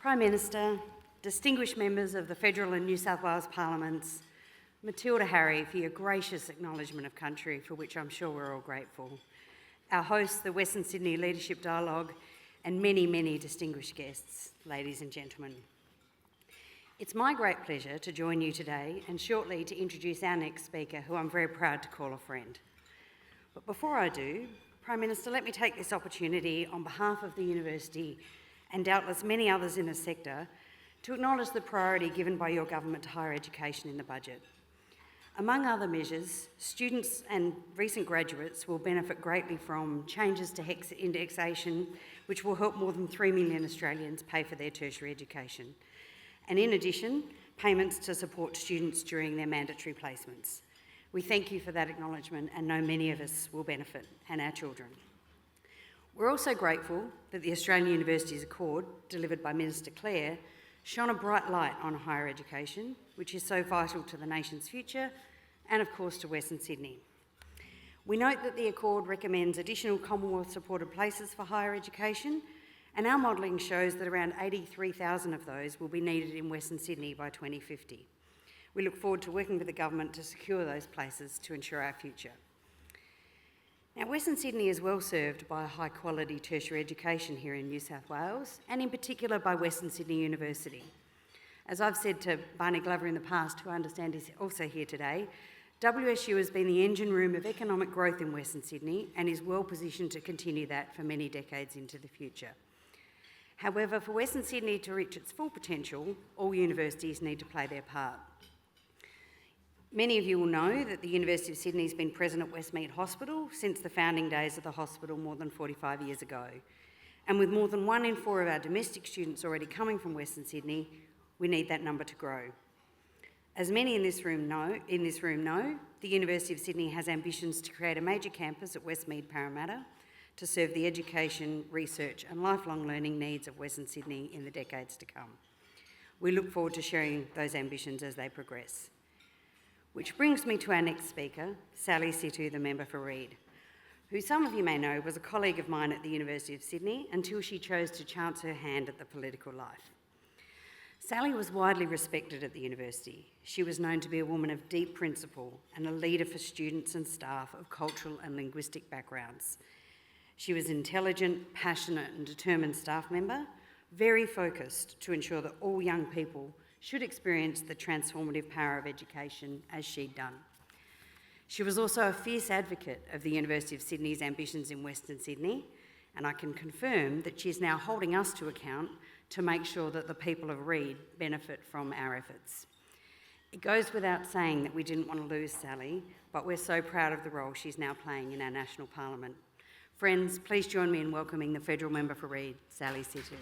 Prime Minister, distinguished members of the Federal and New South Wales Parliaments, Matilda Harry, for your gracious acknowledgement of country, for which I'm sure we're all grateful, our hosts, the Western Sydney Leadership Dialogue, and many, many distinguished guests, ladies and gentlemen. It's my great pleasure to join you today and shortly to introduce our next speaker, who I'm very proud to call a friend. But before I do, Prime Minister, let me take this opportunity on behalf of the University and doubtless many others in the sector to acknowledge the priority given by your government to higher education in the budget. Among other measures, students and recent graduates will benefit greatly from changes to HECS indexation, which will help more than 3 million Australians pay for their tertiary education. And in addition, payments to support students during their mandatory placements. We thank you for that acknowledgement and know many of us will benefit, and our children. We're also grateful that the Australian Universities Accord, delivered by Minister Clare, shone a bright light on higher education, which is so vital to the nation's future and, of course, to Western Sydney. We note that the Accord recommends additional Commonwealth-supported places for higher education, and our modelling shows that around 83,000 of those will be needed in Western Sydney by 2050. We look forward to working with the government to secure those places to ensure our future. Now, Western Sydney is well served by a high-quality tertiary education here in New South Wales, and in particular by Western Sydney University. As I've said to Barney Glover in the past, who I understand is also here today, WSU has been the engine room of economic growth in Western Sydney and is well positioned to continue that for many decades into the future. However, for Western Sydney to reach its full potential, all universities need to play their part. Many of you will know that the University of Sydney has been present at Westmead Hospital since the founding days of the hospital more than 45 years ago. And with more than 1 in 4 of our domestic students already coming from Western Sydney, we need that number to grow. As many in this room know, the University of Sydney has ambitions to create a major campus at Westmead Parramatta to serve the education, research and lifelong learning needs of Western Sydney in the decades to come. We look forward to sharing those ambitions as they progress. Which brings me to our next speaker, Sally Situ, the member for Reid, who some of you may know was a colleague of mine at the University of Sydney until she chose to chance her hand at the political life. Sally was widely respected at the university. She was known to be a woman of deep principle and a leader for students and staff of cultural and linguistic backgrounds. She was an intelligent, passionate and determined staff member, very focused to ensure that all young people should experience the transformative power of education as she'd done. She was also a fierce advocate of the University of Sydney's ambitions in Western Sydney, and I can confirm that she's now holding us to account to make sure that the people of Reid benefit from our efforts. It goes without saying that we didn't want to lose Sally, but we're so proud of the role she's now playing in our national parliament. Friends, please join me in welcoming the federal member for Reid, Sally Situ.